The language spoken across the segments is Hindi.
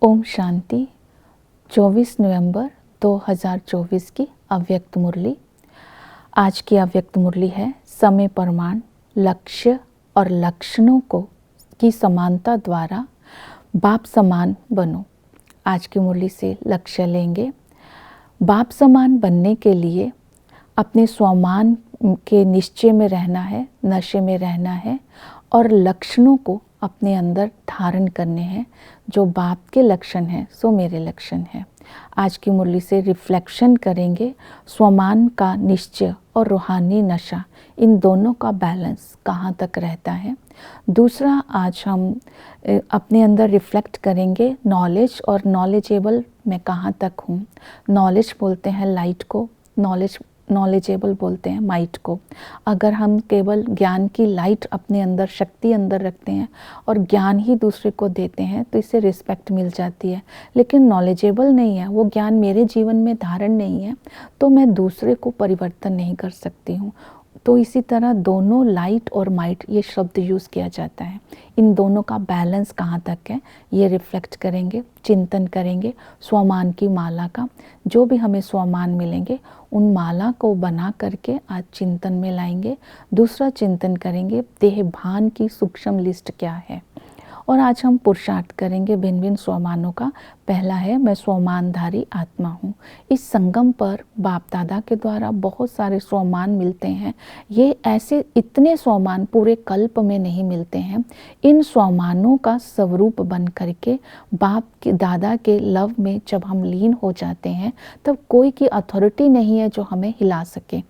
ओम शांति। 24 नवंबर 2024 की अव्यक्त मुरली। आज की अव्यक्त मुरली है समय प्रमाण, लक्ष्य और लक्षणों को की समानता द्वारा बाप समान बनो। आज की मुरली से लक्ष्य लेंगे। बाप समान बनने के लिए अपने स्वमान के निश्चय में रहना है, नशे में रहना है और लक्षणों को अपने अंदर धारण करने हैं। जो बाप के लक्षण हैं सो मेरे लक्षण हैं। आज की मुरली से रिफ्लेक्शन करेंगे स्वमान का निश्चय और रूहानी नशा, इन दोनों का बैलेंस कहाँ तक रहता है। दूसरा, आज हम अपने अंदर रिफ्लेक्ट करेंगे नॉलेज और नॉलेजेबल मैं कहाँ तक हूँ। नॉलेज बोलते हैं लाइट को, नॉलेजेबल बोलते हैं माइट को। अगर हम केवल ज्ञान की लाइट अपने अंदर, शक्ति अंदर रखते हैं और ज्ञान ही दूसरे को देते हैं तो इससे रिस्पेक्ट मिल जाती है। लेकिन नॉलेजेबल नहीं है, वो ज्ञान मेरे जीवन में धारण नहीं है, तो मैं दूसरे को परिवर्तन नहीं कर सकती हूँ। तो इसी तरह दोनों लाइट और माइट ये शब्द यूज़ किया जाता है। इन दोनों का बैलेंस कहाँ तक है ये रिफ्लेक्ट करेंगे, चिंतन करेंगे स्वमान की माला का। जो भी हमें स्वमान मिलेंगे उन माला को बना करके आज चिंतन में लाएंगे। दूसरा, चिंतन करेंगे देह भान की सूक्ष्म लिस्ट क्या है। और आज हम पुरुषार्थ करेंगे भिन्न भिन्न स्वमानों का। पहला है मैं स्वमानधारी आत्मा हूँ। इस संगम पर बाप दादा के द्वारा बहुत सारे स्वमान मिलते हैं। ये ऐसे इतने स्वमान पूरे कल्प में नहीं मिलते हैं। इन स्वमानों का स्वरूप बन करके बाप के दादा के लव में जब हम लीन हो जाते हैं तब कोई की अथॉरिटी नहीं है जो हमें हिला सके।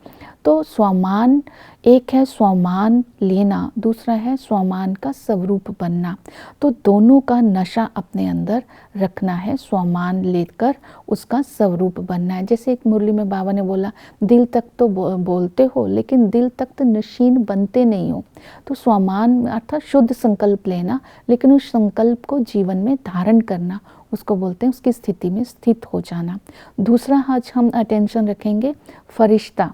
तो स्वमान, एक है स्वमान लेना, दूसरा है स्वमान का स्वरूप बनना। तो दोनों का नशा अपने अंदर रखना है, स्वमान लेकर उसका स्वरूप बनना है। जैसे एक मुरली में बाबा ने बोला, दिल तक तो बोलते हो लेकिन दिल तक तो नशीन बनते नहीं हो। तो स्वमान अर्थात शुद्ध संकल्प लेना, लेकिन उस संकल्प को जीवन में धारण करना, उसको बोलते हैं उसकी स्थिति में स्थित हो जाना। दूसरा, आज हम अटेंशन रखेंगे फरिश्ता,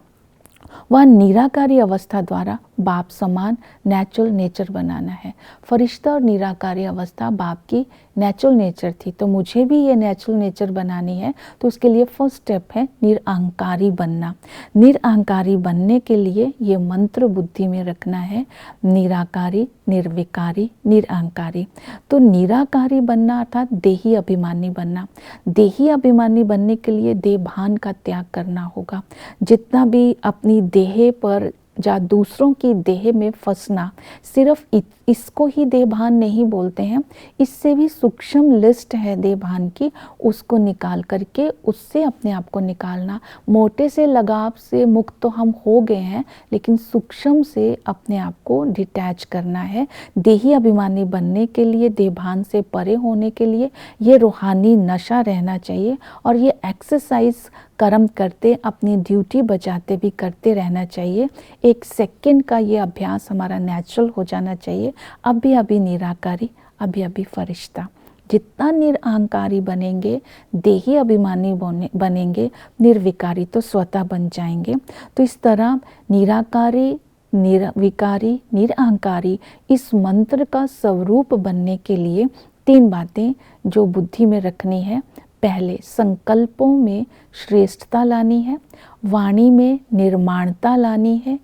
वह निराकारी अवस्था द्वारा बाप समान नेचुरल नेचर बनाना है। फरिश्ता और निराकारी अवस्था बाप की नेचुरल नेचर थी, तो मुझे भी ये नेचुरल नेचर बनानी है। तो उसके लिए फर्स्ट स्टेप है निरअहंकारी बनना। निरअहंकारी बनने के लिए ये मंत्र बुद्धि में रखना है, निराकारी, निर्विकारी, निरअहंकारी। तो निराकारी बनना अर्थात देही अभिमानी बनना। देही अभिमानी बनने के लिए देह भान का त्याग करना होगा। जितना भी अपनी देह पर या दूसरों की देह में फंसना, सिर्फ इसको ही देह भान नहीं बोलते हैं, इससे भी सूक्ष्म लिस्ट है देह भान की, उसको निकाल करके उससे अपने आप को निकालना। मोटे से लगाव से मुक्त तो हम हो गए हैं, लेकिन सूक्ष्म से अपने आप को डिटैच करना है। देही अभिमानी बनने के लिए, देह भान से परे होने के लिए ये रूहानी नशा रहना चाहिए और ये एक्सरसाइज कर्म करते, अपनी ड्यूटी बजाते भी करते रहना चाहिए। 1 सेकंड का ये अभ्यास हमारा नेचुरल हो जाना चाहिए। अभी अभी निराकारी, अभी अभी फरिश्ता। जितना निरअहंकारी बनेंगे, देही अभिमानी बनेंगे, निर्विकारी तो स्वतः बन जाएंगे। तो इस तरह निराकारी, निर्विकारी, निरअहंकारी, इस मंत्र का स्वरूप बनने के लिए 3 बातें जो बुद्धि में रखनी है। पहले, संकल्पों में श्रेष्ठता लानी है, वाणी में निर्माणता लानी है,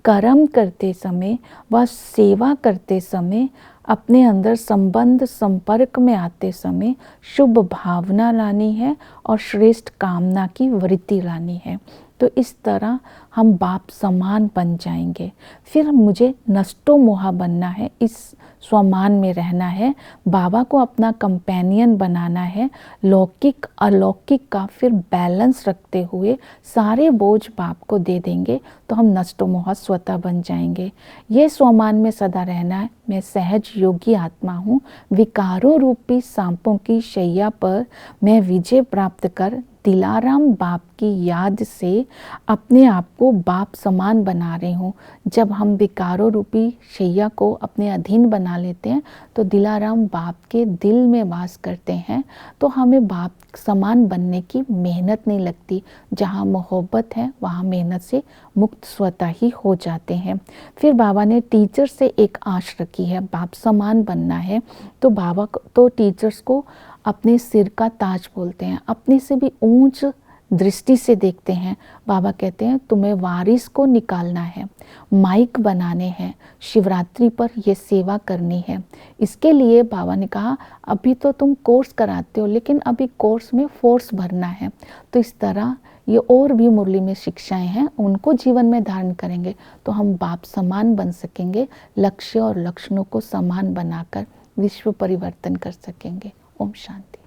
कर्म करते समय व सेवा करते समय, अपने अंदर संबंध संपर्क में आते समय शुभ भावना लानी है और श्रेष्ठ कामना की वृत्ति लानी है। तो इस तरह हम बाप समान बन जाएंगे। फिर मुझे नष्टो मोहा बनना है, इस स्वमान में रहना है, बाबा को अपना कंपेनियन बनाना है। लौकिक अलौकिक का फिर बैलेंस रखते हुए सारे बोझ बाप को दे देंगे तो हम नष्टो मोहा स्वतः बन जाएंगे। ये स्वमान में सदा रहना है। मैं सहज योगी आत्मा हूँ, विकारों रूपी सांपों की शैया पर मैं विजय प्राप्त कर दिलाराम बाप की याद से अपने आप को बाप समान बना रही हूँ। जब हम विकारों रूपी शैया को अपने अधीन बना लेते हैं तो दिलाराम बाप के दिल में वास करते हैं, तो हमें बाप समान बनने की मेहनत नहीं लगती। जहाँ मोहब्बत है वहाँ मेहनत से मुक्त स्वतः ही हो जाते हैं। फिर बाबा ने टीचर से एक आश रखी है, बाप समान बनना है तो बाबा तो टीचर्स को अपने सिर का ताज बोलते हैं, अपने से भी ऊंच दृष्टि से देखते हैं। बाबा कहते हैं तुम्हें वारिस को निकालना है, माइक बनाने हैं, शिवरात्रि पर ये सेवा करनी है। इसके लिए बाबा ने कहा अभी तो तुम कोर्स कराते हो लेकिन अभी कोर्स में फोर्स भरना है। तो इस तरह ये और भी मुरली में शिक्षाएं हैं, उनको जीवन में धारण करेंगे तो हम बाप समान बन सकेंगे, लक्ष्य और लक्षणों को समान बनाकर विश्व परिवर्तन कर सकेंगे। ओम शांति।